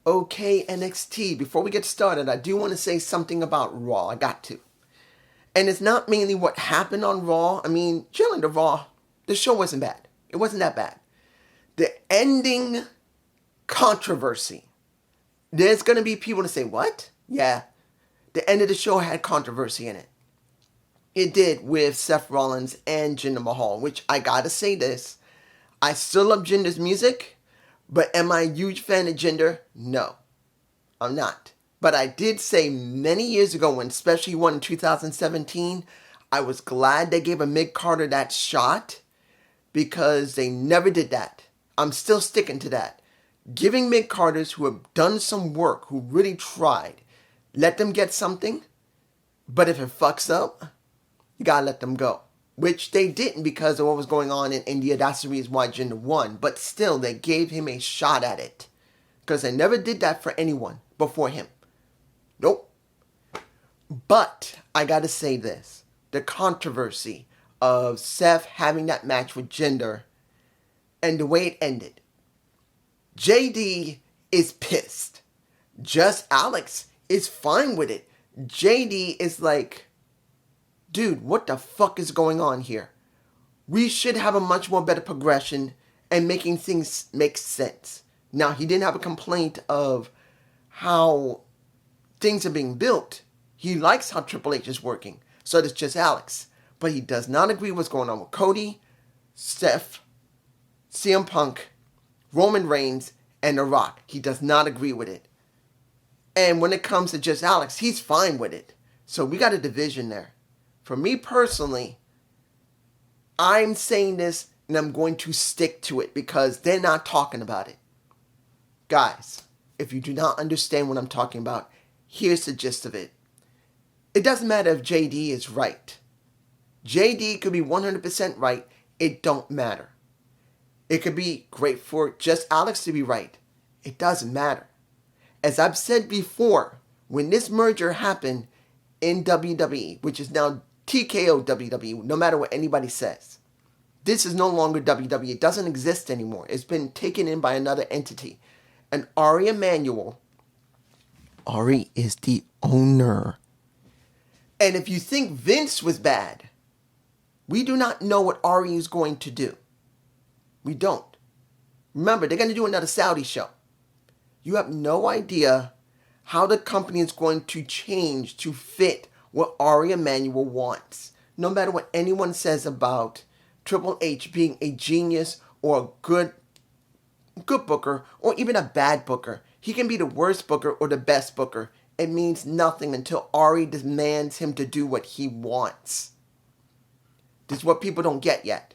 Okay, NXT, before we get started, I do want to say something about Raw. I got to. And it's not mainly what happened on Raw. I mean, generally the show wasn't bad. It wasn't that bad. The ending controversy. There's going to be people to say, what? Yeah, the end of the show had controversy in it. It did with Seth Rollins and Jinder Mahal, which I gotta say this. I still love Jinder's music, but am I a huge fan of Jinder? No, I'm not. But I did say many years ago, when especially won in 2017, I was glad they gave a mid-Carter that shot because they never did that. I'm still sticking to that. Giving mid-Carters who have done some work, who really tried, let them get something, but if it fucks up, you gotta let them go. Which they didn't because of what was going on in India. That's the reason why Jinder won. But still, they gave him a shot at it. Because they never did that for anyone before him. Nope. But I gotta say this. The controversy of Seth having that match with Jinder and the way it ended. JD is pissed. Just Alex is fine with it. JD is like, dude, what the fuck is going on here? We should have a much more better progression and making things make sense. Now, he didn't have a complaint of how things are being built. He likes how Triple H is working. So does just Alex. But he does not agree what's going on with Cody, Steph, CM Punk, Roman Reigns, and The Rock. He does not agree with it. And when it comes to just Alex, he's fine with it. So we got a division there. For me personally, I'm saying this and I'm going to stick to it because they're not talking about it. Guys, if you do not understand what I'm talking about, here's the gist of it. It doesn't matter if JD is right. JD could be 100% right. It don't matter. It could be great for just Alex to be right. It doesn't matter. As I've said before, when this merger happened in WWE, which is now TKO WWE, no matter what anybody says, this is no longer WWE. It doesn't exist anymore. It's been taken in by another entity. And Ari Emanuel, Ari is the owner. And if you think Vince was bad, we do not know what Ari is going to do. We don't. Remember, they're going to do another Saudi show. You have no idea how the company is going to change to fit what Ari Emanuel wants. No matter what anyone says about Triple H being a genius or a good booker or even a bad booker. He can be the worst booker or the best booker. It means nothing until Ari demands him to do what he wants. This is what people don't get yet.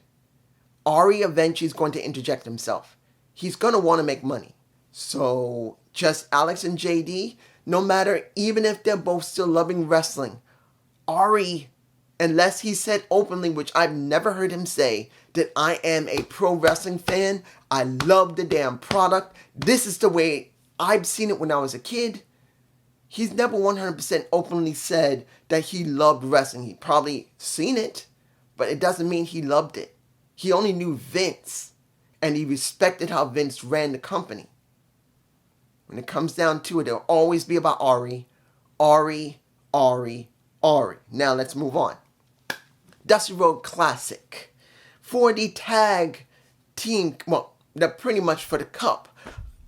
Ari eventually is going to interject himself. He's going to want to make money. So just Alex and JD, no matter, even if they're both still loving wrestling, Ari, unless he said openly, which I've never heard him say, that I am a pro wrestling fan, I love the damn product, this is the way I've seen it when I was a kid. He's never 100% openly said that he loved wrestling. He probably seen it, but it doesn't mean he loved it. He only knew Vince, and he respected how Vince ran the company. When it comes down to it, it'll always be about Ari. Ari. Now let's move on. Dusty Road Classic. For the tag team, well, they're pretty much for the cup,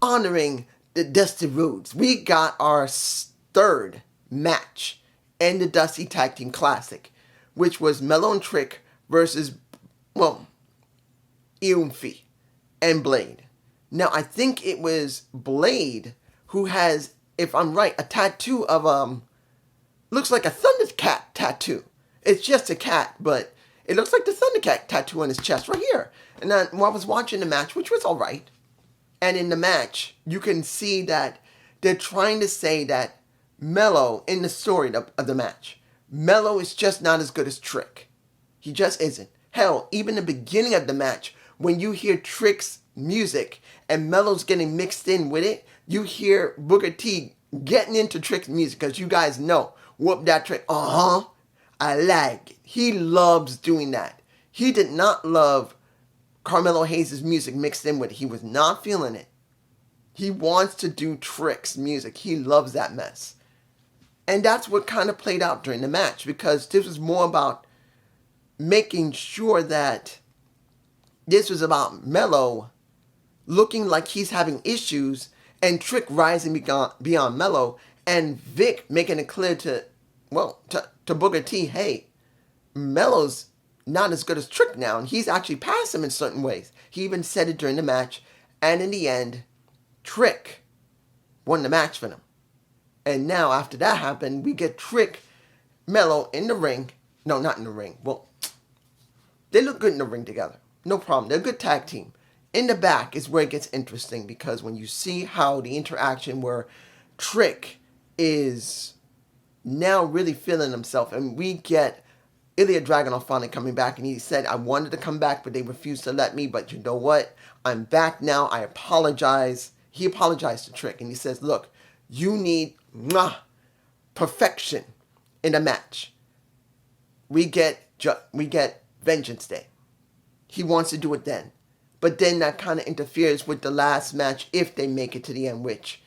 honoring the Dusty Rhodes. We got our third match in the Dusty Tag Team Classic, which was Mello and Trick versus, Iumfi and Blade. Now, I think it was Blade who has, if I'm right, a tattoo of, looks like a Thundercat tattoo. It's just a cat, but it looks like the Thundercat tattoo on his chest right here. And then while I was watching the match, which was all right, and in the match, you can see that they're trying to say that Mello, in the story of the match, Mello is just not as good as Trick. He just isn't. Hell, even the beginning of the match, when you hear Trick's music and Mello's getting mixed in with it, you hear Booker T getting into Trick's music because you guys know, whoop that Trick, I like it. He loves doing that. He did not love Carmelo Hayes' music mixed in with it. He was not feeling it. He wants to do Trick's music. He loves that mess. And that's what kind of played out during the match, because this was more about making sure that this was about Mello looking like he's having issues and Trick rising beyond Mello, and Vic making it clear to Booker T, hey, Mello's not as good as Trick now, and he's actually passed him in certain ways. He even said it during the match, and in the end, Trick won the match for them. And now, after that happened, we get Trick, Mello in the ring. No, not in the ring. Well, they look good in the ring together. No problem. They're a good tag team. In the back is where it gets interesting, because when you see how the interaction where Trick is now really feeling himself, and we get Ilya Dragunov finally coming back, and he said, I wanted to come back, but they refused to let me, but you know what? I'm back now. I apologize. He apologized to Trick, and he says, look, you need perfection in a match. We get Vengeance Day. He wants to do it then. But then that kind of interferes with the last match if they make it to the end, which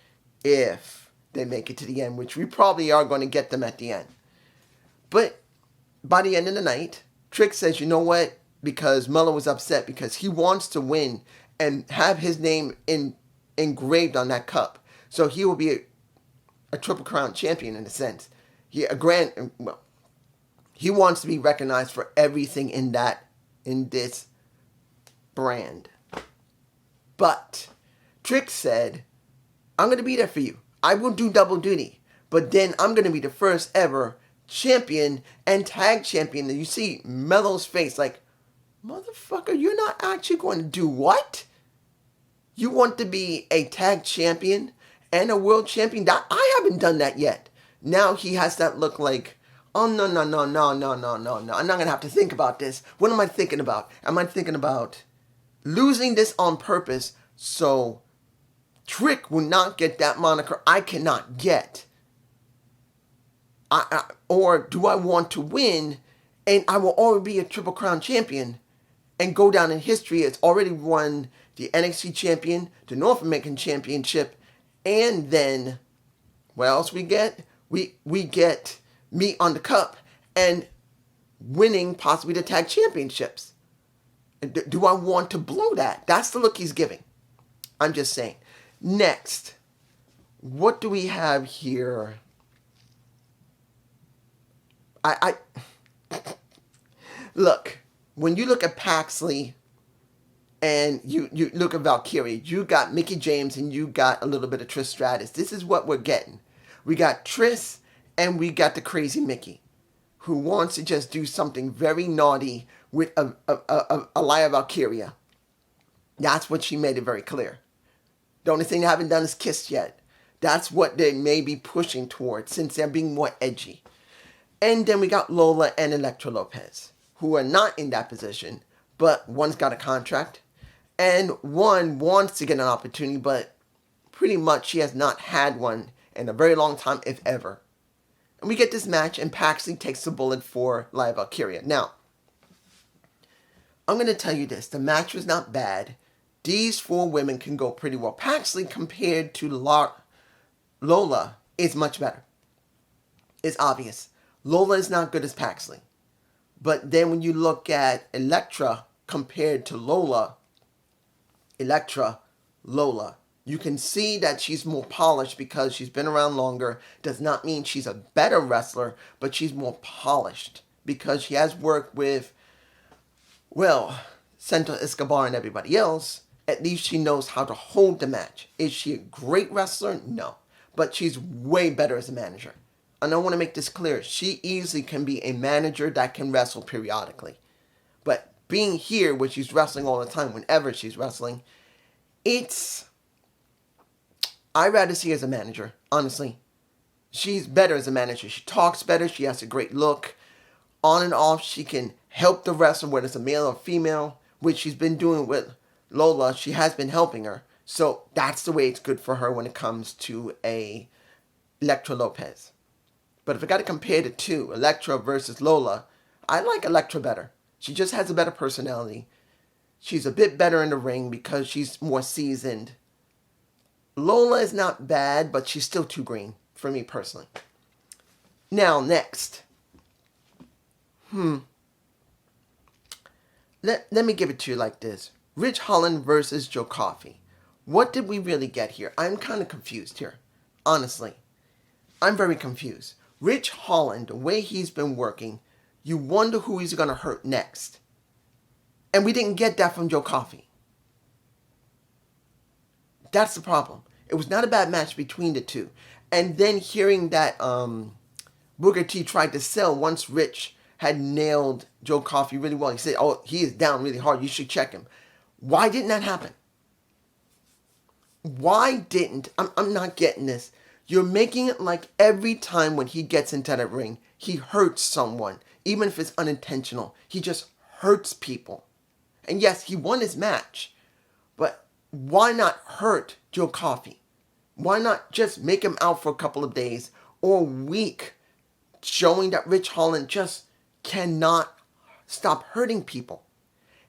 we probably are going to get them at the end. But by the end of the night, Trick says, you know what? Because Mello was upset because he wants to win and have his name engraved on that cup. So he will be a Triple Crown champion in a sense. He wants to be recognized for everything in this brand. But Trick said, I'm going to be there for you. I will do double duty. But then I'm going to be the first ever champion and tag champion. And you see Mello's face like, motherfucker, you're not actually going to do what? You want to be a tag champion and a world champion? I haven't done that yet. Now he has that look like, oh, no. I'm not going to have to think about this. What am I thinking about? Am I thinking about losing this on purpose so Trick will not get that moniker I cannot get? Or do I want to win and I will already be a Triple Crown champion and go down in history as already won the NXT champion, the North American championship, and then what else we get? We get meat on the cup and winning possibly the tag championships. Do I want to blow that? That's the look he's giving. I'm just saying. Next, what do we have here? Look, when you look at Paxley and you look at Valkyria, you got Mickie James and you got a little bit of Trish Stratus. This is what we're getting. We got Trish and we got the crazy Mickie, who wants to just do something very naughty with a Aliyah Valkyria. That's what she made it very clear. The only thing they haven't done is kissed yet. That's what they may be pushing towards, since they're being more edgy. And then we got Lola and Elektra Lopez, who are not in that position, but one's got a contract, and one wants to get an opportunity, but pretty much she has not had one in a very long time, if ever. And we get this match, and Paxley takes the bullet for Aliyah Valkyria. Now, I'm going to tell you this. The match was not bad. These four women can go pretty well. Paxley, compared to Lola, is much better. It's obvious. Lola is not good as Paxley. But then when you look at Elektra compared to Lola, you can see that she's more polished because she's been around longer. Does not mean she's a better wrestler, but she's more polished because she has worked with, Santos Escobar and everybody else. At least she knows how to hold the match. Is she a great wrestler? No. But she's way better as a manager. And I want to make this clear. She easily can be a manager that can wrestle periodically. But being here, where she's wrestling all the time, whenever she's wrestling, I'd rather see her as a manager, honestly. She's better as a manager. She talks better. She has a great look. On and off, she can help the wrestler, whether it's a male or female, which she's been doing with Lola. She has been helping her. So that's the way it's good for her when it comes to a Elektra Lopez. But if I got to compare the two, Elektra versus Lola, I like Elektra better. She just has a better personality. She's a bit better in the ring because she's more seasoned. Lola is not bad, but she's still too green for me personally. Now, next. Let me give it to you like this. Rich Holland versus Joe Coffey. What did we really get here? I'm kind of confused here. Honestly. I'm very confused. Rich Holland, the way he's been working, you wonder who he's going to hurt next. And we didn't get that from Joe Coffey. That's the problem. It was not a bad match between the two. And then hearing that Booker T tried to sell once Rich had nailed Joe Coffey really well. He said, oh, he is down really hard. You should check him. Why didn't that happen? Why didn't... I'm not getting this. You're making it like every time when he gets into that ring, he hurts someone. Even if it's unintentional. He just hurts people. And yes, he won his match. But why not hurt Joe Coffey? Why not just make him out for a couple of days or a week, showing that Rich Holland just cannot stop hurting people?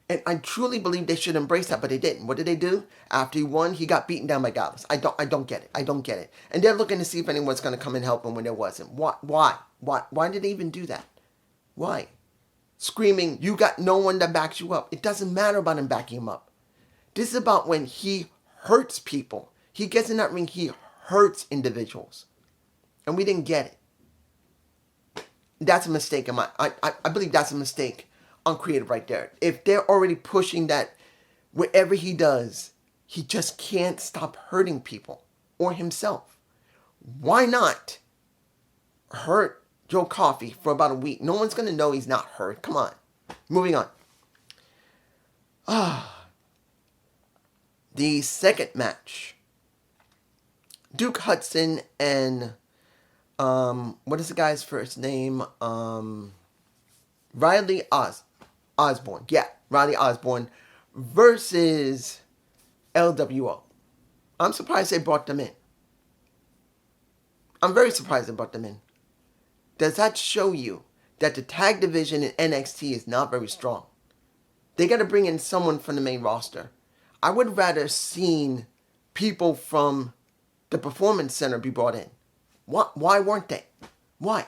And I truly believe they should embrace that, but they didn't. What did they do? After he won, he got beaten down by Gallus. I don't get it. I don't get it. And they're looking to see if anyone's going to come and help him when there wasn't. Why did they even do that? Why? Screaming, you got no one that backs you up. It doesn't matter about him backing him up. This is about when he hurts people. He gets in that ring, he hurts individuals. And we didn't get it. That's a mistake. I believe that's a mistake on creative right there. If they're already pushing that wherever he does, he just can't stop hurting people or himself. Why not hurt Joe Coffey for about a week? No one's going to know he's not hurt. Come on. Moving on. The second match. Duke Hudson and what is the guy's first name? Riley Osborne. Yeah, Riley Osborne versus LWO. I'm surprised they brought them in. I'm very surprised they brought them in. Does that show you that the tag division in NXT is not very strong? They got to bring in someone from the main roster. I would rather seen people from the Performance Center be brought in. Why weren't they? Why?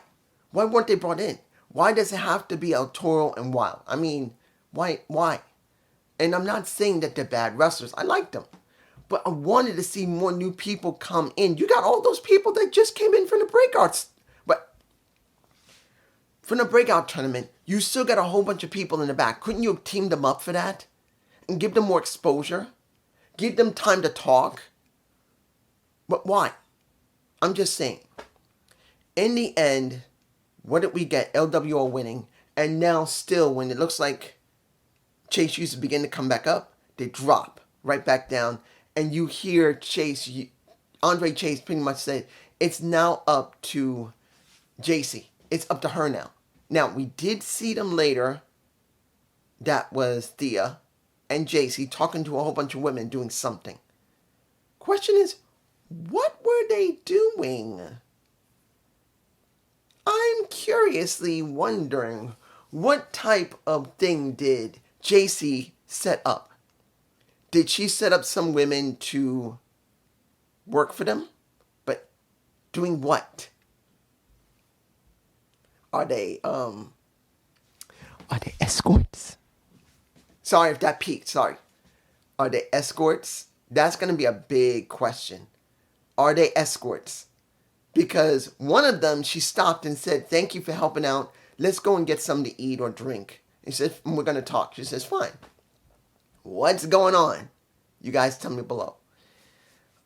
Why weren't they brought in? Why does it have to be El Toro and Wild? I mean, why? And I'm not saying that they're bad wrestlers. I like them. But I wanted to see more new people come in. You got all those people that just came in from the breakouts. But from the breakout tournament, you still got a whole bunch of people in the back. Couldn't you have teamed them up for that? And give them more exposure? Give them time to talk? But why? I'm just saying. In the end, what did we get? LWO winning. And now still, when it looks like Chase used to begin to come back up, they drop right back down. And you hear Andre Chase pretty much say, it's now up to JC. It's up to her now. Now, we did see them later. That was Thea and JC talking to a whole bunch of women doing something. Question is, what were they doing? I'm curiously wondering what type of thing did JC set up? Did she set up some women to work for them? But doing what? Are they escorts? Sorry if that peaked, sorry. Are they escorts? That's going to be a big question. Are they escorts? Because one of them, she stopped and said, thank you for helping out. Let's go and get something to eat or drink. He said, we're going to talk. She says, fine. What's going on? You guys tell me below.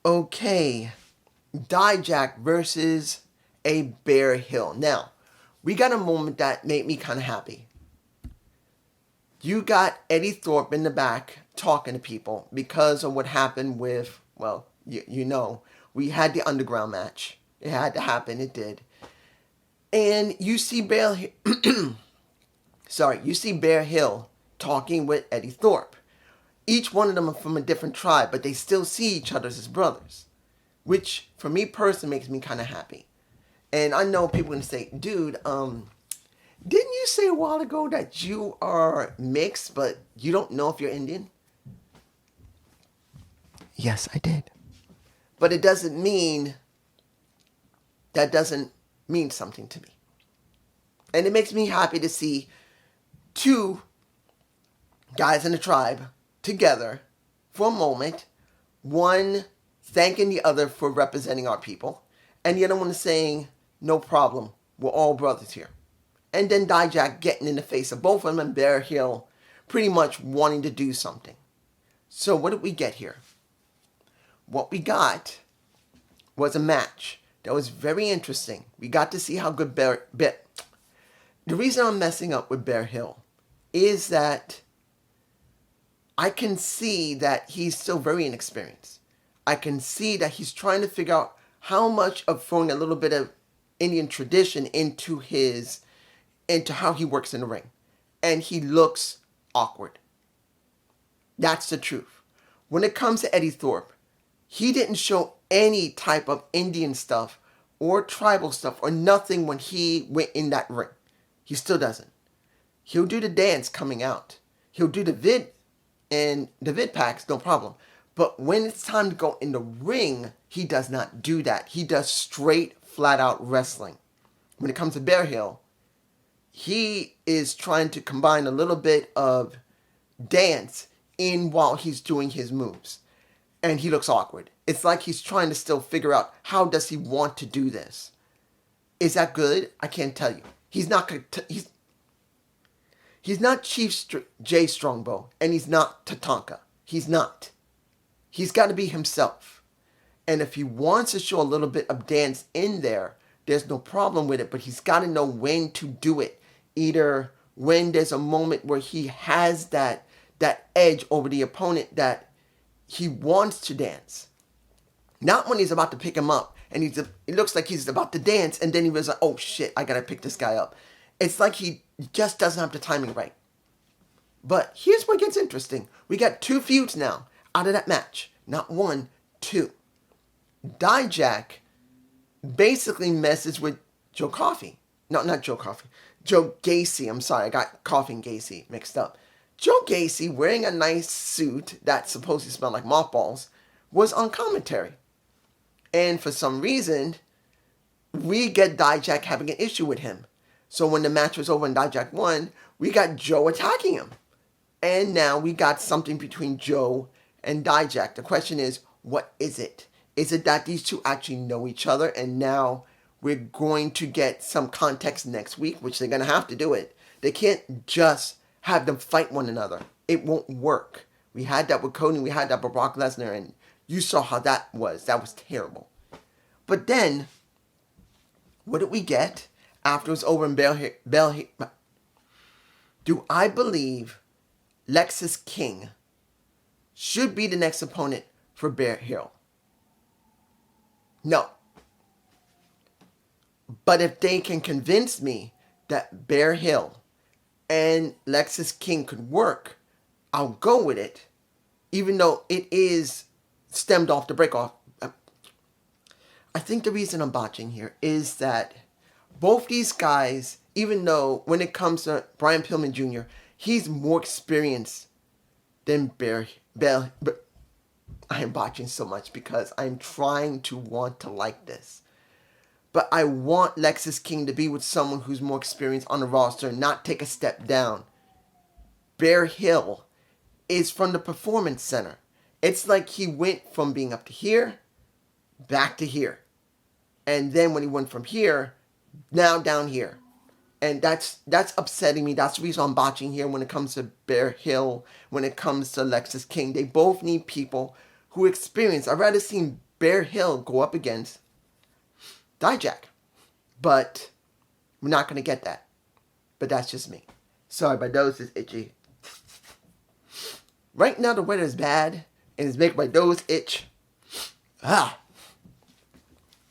Okay. Dijak versus a Bear Hill. Now, we got a moment that made me kind of happy. You got Eddie Thorpe in the back talking to people because of what happened with, well, you know, we had the underground match. It had to happen. It did. And you see Bear Hill talking with Eddie Thorpe. Each one of them are from a different tribe, but they still see each other as brothers. Which, for me personally, makes me kind of happy. And I know people are going to say, dude, didn't you say a while ago that you are mixed, but you don't know if you're Indian? Yes, I did. But it doesn't mean that doesn't mean something to me. And it makes me happy to see two guys in the tribe together for a moment. One thanking the other for representing our people. And the other one is saying, no problem, we're all brothers here. And then Dijak getting in the face of both of them and Bear Hill pretty much wanting to do something. So what did we get here? What we got was a match that was very interesting. We got to see how good The reason I'm messing up with Bear Hill is that I can see that he's still very inexperienced. I can see that he's trying to figure out how much of throwing a little bit of Indian tradition into how he works in the ring. And he looks awkward. That's the truth. When it comes to Eddie Thorpe, he didn't show any type of Indian stuff or tribal stuff or nothing when he went in that ring. He still doesn't. He'll do the dance coming out. He'll do the vid and the vid packs, no problem. But when it's time to go in the ring, he does not do that. He does straight, flat out wrestling. When it comes to Bear Hill, he is trying to combine a little bit of dance in while he's doing his moves. And he looks awkward. It's like he's trying to still figure out how does he want to do this. Is that good? I can't tell you. He's not Chief Jay Strongbow, and he's not Tatanka. He's not. He's got to be himself. And if he wants to show a little bit of dance in there, there's no problem with it, but he's got to know when to do it. Either when there's a moment where he has that edge over the opponent that he wants to dance. Not when he's about to pick him up and it looks like he's about to dance and then he was like, oh shit, I gotta pick this guy up. It's like he just doesn't have the timing right. But here's where it gets interesting. We got two feuds now out of that match. Not one, two. Dijak basically messes with Joe Coffey. No, not Joe Coffey. Joe Gacy. I'm sorry, I got Coffey and Gacy mixed up. Joe Gacy, wearing a nice suit that supposedly smelled like mothballs, was on commentary. And for some reason, we get Dijak having an issue with him. So when the match was over and Dijak won, we got Joe attacking him. And now we got something between Joe and Dijak. The question is, what is it? Is it that these two actually know each other and now we're going to get some context next week, which they're going to have to do it. They can't just have them fight one another. It won't work. We had that with Cody, we had that with Brock Lesnar, and you saw how that was. That was terrible. But then, what did we get after it was over in Bell? Do I believe Lexis King should be the next opponent for Bear Hill? No. But if they can convince me that Bear Hill and Lexis King could work, I'll go with it, even though it is stemmed off the break-off. I think the reason I'm botching here is that both these guys, even though when it comes to Brian Pillman Jr., he's more experienced than Bear. But I am botching so much because I'm trying to want to like this. But I want Lexis King to be with someone who's more experienced on the roster and not take a step down. Bear Hill is from the Performance Center. It's like he went from being up to here, back to here. And then when he went from here, now down here. And that's upsetting me. That's the reason I'm botching here when it comes to Bear Hill, when it comes to Lexis King. They both need people who experience. I'd rather see Bear Hill go up against Dijak. But we're not going to get that. But that's just me. Sorry, my nose is itchy. Right now the weather is bad and it's making my nose itch.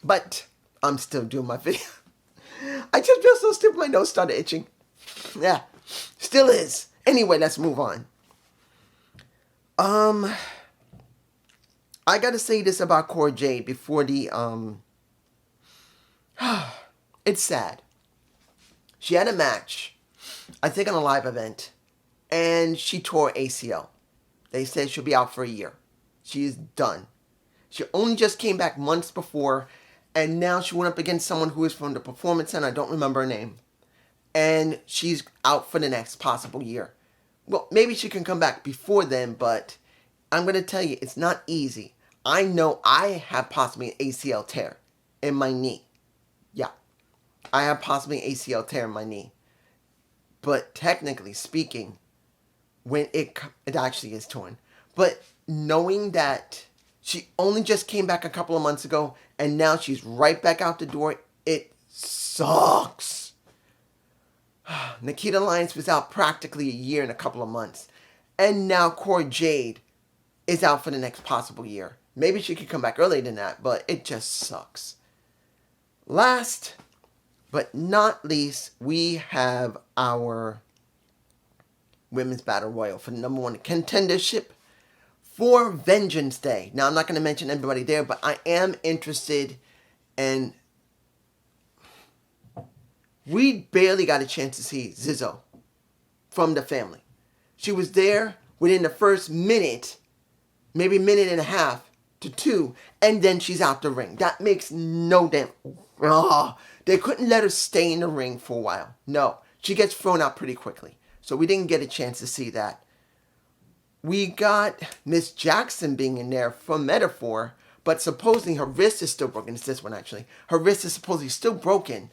But I'm still doing my video. I just feel so stupid my nose started itching. Yeah, still is. Anyway, let's move on. I gotta say this about Cora Jade before the it's sad. She had a match, I think on a live event, and she tore ACL. They said she'll be out for a year. She is done. She only just came back months before, and now she went up against someone who is from the Performance Center. I don't remember her name. And she's out for the next possible year. Well, maybe she can come back before then, but I'm going to tell you, it's not easy. I know I have possibly an ACL tear in my knee. Yeah, I have possibly an ACL tear in my knee. But technically speaking, when it actually is torn. But knowing that she only just came back a couple of months ago, and now she's right back out the door, it sucks. Nikita Lyons was out practically a year and a couple of months. And now Cora Jade is out for the next possible year. Maybe she could come back earlier than that, but it just sucks. Last but not least, we have our Women's Battle Royal for the number one contendership for Vengeance Day. Now, I'm not going to mention everybody there, but I am interested in... We barely got a chance to see Zizzo from the family. She was there within the first minute, maybe minute and a half to 2, and then she's out the ring. That makes no damn... They couldn't let her stay in the ring for a while. No, she gets thrown out pretty quickly. So we didn't get a chance to see that. We got Miss Jackson being in there from Metaphor, but supposedly her wrist is still broken. It's this one, actually. Her wrist is supposedly still broken,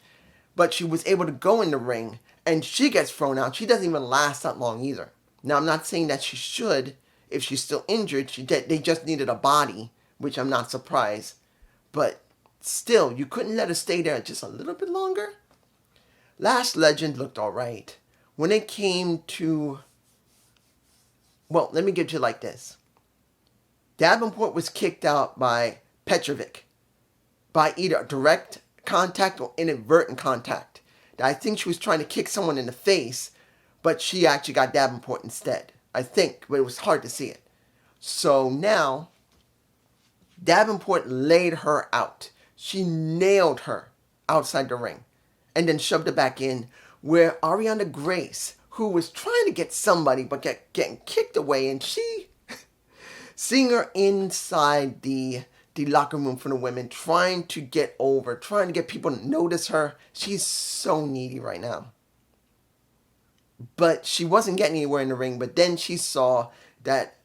but she was able to go in the ring, and she gets thrown out. She doesn't even last that long either. Now, I'm not saying that she should. If she's still injured, they just needed a body, which I'm not surprised. But still, you couldn't let her stay there just a little bit longer? Last Legend looked alright. When it came to... Well, let me get you like this. Davenport was kicked out by Petrovic by either direct contact or inadvertent contact. I think she was trying to kick someone in the face, but she actually got Davenport instead. I think, but it was hard to see it. So now, Davenport laid her out. She nailed her outside the ring and then shoved her back in, where Ariana Grace, who was trying to get somebody but getting kicked away, and she, seeing her inside the locker room for the women, trying to get over, trying to get people to notice her. She's so needy right now. But she wasn't getting anywhere in the ring, but then she saw that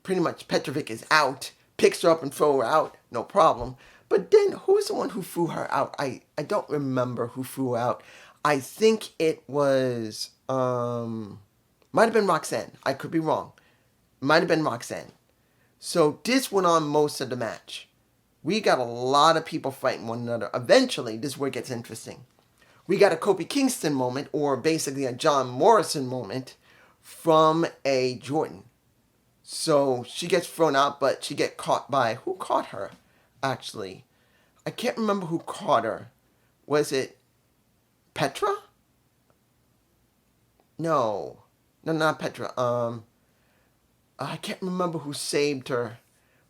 pretty much Petrovic is out, picks her up and throw her out, no problem. But then, who was the one who threw her out? I don't remember who threw her out. I think it was, might have been Roxanne. I could be wrong. Might have been Roxanne. So this went on most of the match. We got a lot of people fighting one another. Eventually, this is where it gets interesting. We got a Kofi Kingston moment, or basically a John Morrison moment, from a Jordan. So she gets thrown out, but she gets caught by... Who caught her, actually? I can't remember who caught her. Was it Petra? No, not Petra. I can't remember who saved her,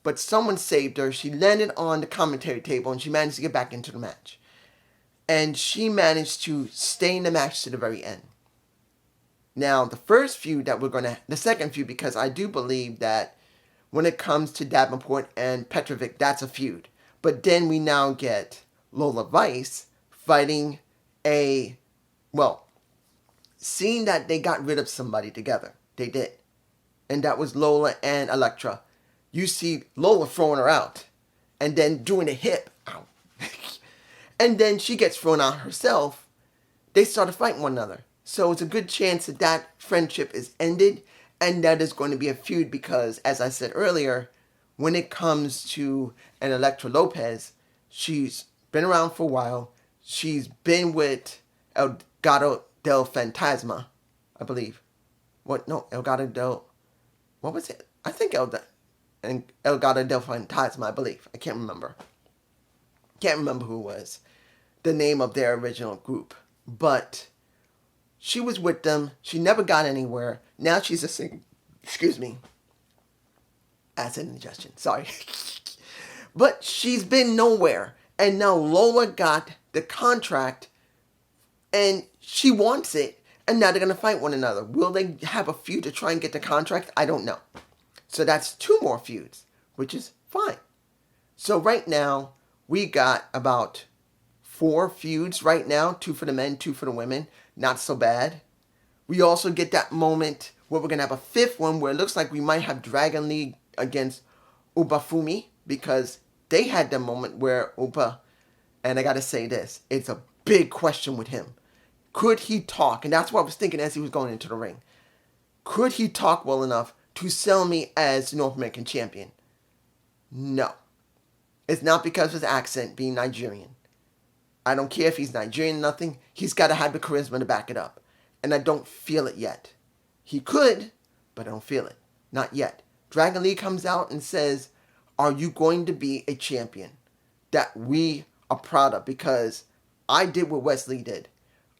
but someone saved her. She landed on the commentary table, and she managed to get back into the match. And she managed to stay in the match to the very end. Now, the second feud, because I do believe that when it comes to Davenport and Petrovic, that's a feud. But then we now get Lola Vice fighting seeing that they got rid of somebody together. They did. And that was Lola and Elektra. You see Lola throwing her out, and then doing a hip. Ow. And then she gets thrown out herself. They started fighting one another. So it's a good chance that friendship is ended, and that is going to be a feud because, as I said earlier, when it comes to an Elektra Lopez, she's been around for a while. She's been with El Gato del Fantasma, I believe. El Gato del... What was it? I think El Gato del Fantasma, I believe. I can't remember. Can't remember who was the name of their original group. But she was with them. She never got anywhere. Now she's a single... Excuse me. Acid indigestion. Sorry. But she's been nowhere. And now Lola got the contract. And she wants it. And now they're going to fight one another. Will they have a feud to try and get the contract? I don't know. So that's 2 more feuds, which is fine. So right now, we got about 4 feuds right now. 2 for the men, 2 for the women. Not so bad. We also get that moment where we're going to have a 5th one where it looks like we might have Dragon League against Ubafumi, because they had the moment where Uba, and I got to say this, it's a big question with him. Could he talk? And that's what I was thinking as he was going into the ring. Could he talk well enough to sell me as the North American champion? No. It's not because of his accent being Nigerian. I don't care if he's Nigerian or nothing. He's got to have the charisma to back it up. And I don't feel it yet. He could, but I don't feel it. Not yet. Dragon Lee comes out and says, are you going to be a champion that we are proud of? Because I did what Wesley did.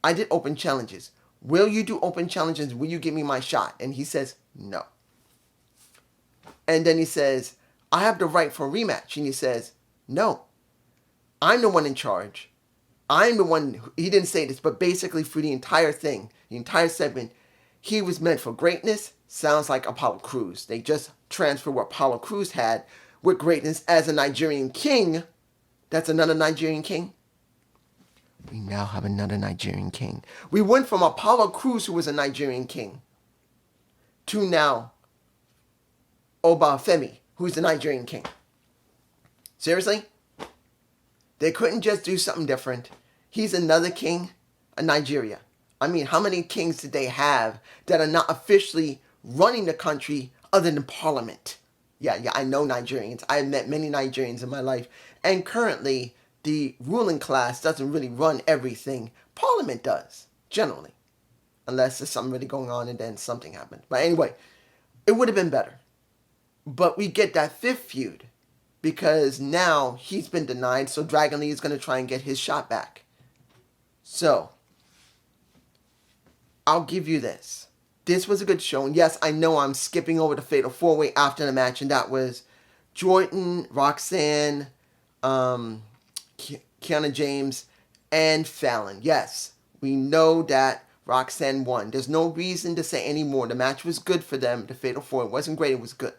I did open challenges. Will you do open challenges? Will you give me my shot? And he says, no. And then he says, I have the right for a rematch. And he says, no. I'm the one in charge. I'm the one, he didn't say this, but basically for the entire thing, the entire segment, he was meant for greatness. Sounds like Apollo Crews. They just transferred what Apollo Crews had with greatness as a Nigerian king. That's another Nigerian king. We now have another Nigerian king. We went from Apollo Crews, who was a Nigerian king, to now Obafemi, who's the Nigerian king. Seriously? They couldn't just do something different. He's another king of Nigeria. I mean, how many kings did they have that are not officially running the country other than parliament? Yeah, I know Nigerians. I've met many Nigerians in my life. And currently, the ruling class doesn't really run everything. Parliament does, generally. Unless there's something really going on and then something happens. But anyway, it would have been better. But we get that 5th feud because now he's been denied, so Dragon Lee is going to try and get his shot back. So, I'll give you this. This was a good show. And yes, I know I'm skipping over the Fatal 4-Way after the match, and that was Jordan, Roxanne, Kiana James, and Fallon. Yes, we know that Roxanne won. There's no reason to say any more. The match was good for them. The Fatal 4-Way wasn't great. It was good.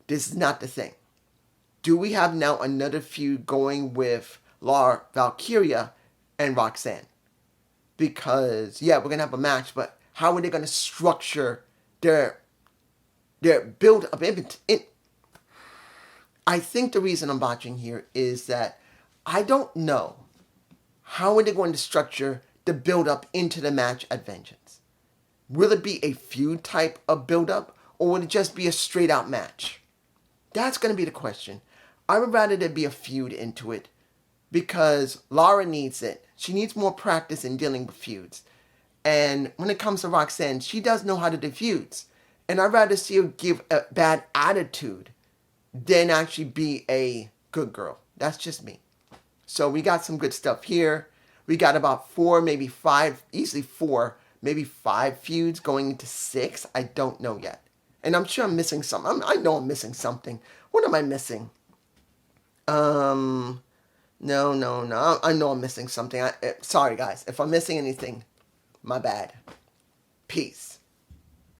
This is not the thing. Do we have now another feud going with Laura Valkyria and Roxanne? Because, yeah, we're going to have a match, but how are they going to structure their build-up? I think the reason I'm watching here is that I don't know how are they going to structure the build-up into the match at Vengeance. Will it be a feud type of build-up, or will it just be a straight-out match? That's going to be the question. I would rather there be a feud into it because Laura needs it. She needs more practice in dealing with feuds. And when it comes to Roxanne, she does know how to do feuds. And I'd rather see her give a bad attitude than actually be a good girl. That's just me. So we got some good stuff here. We got about 4, maybe 5, easily 4, maybe 5 feuds going into 6. I don't know yet. And I'm sure I'm missing something. I know I'm missing something. What am I missing? No. I know I'm missing something. Sorry, guys. If I'm missing anything, my bad. Peace.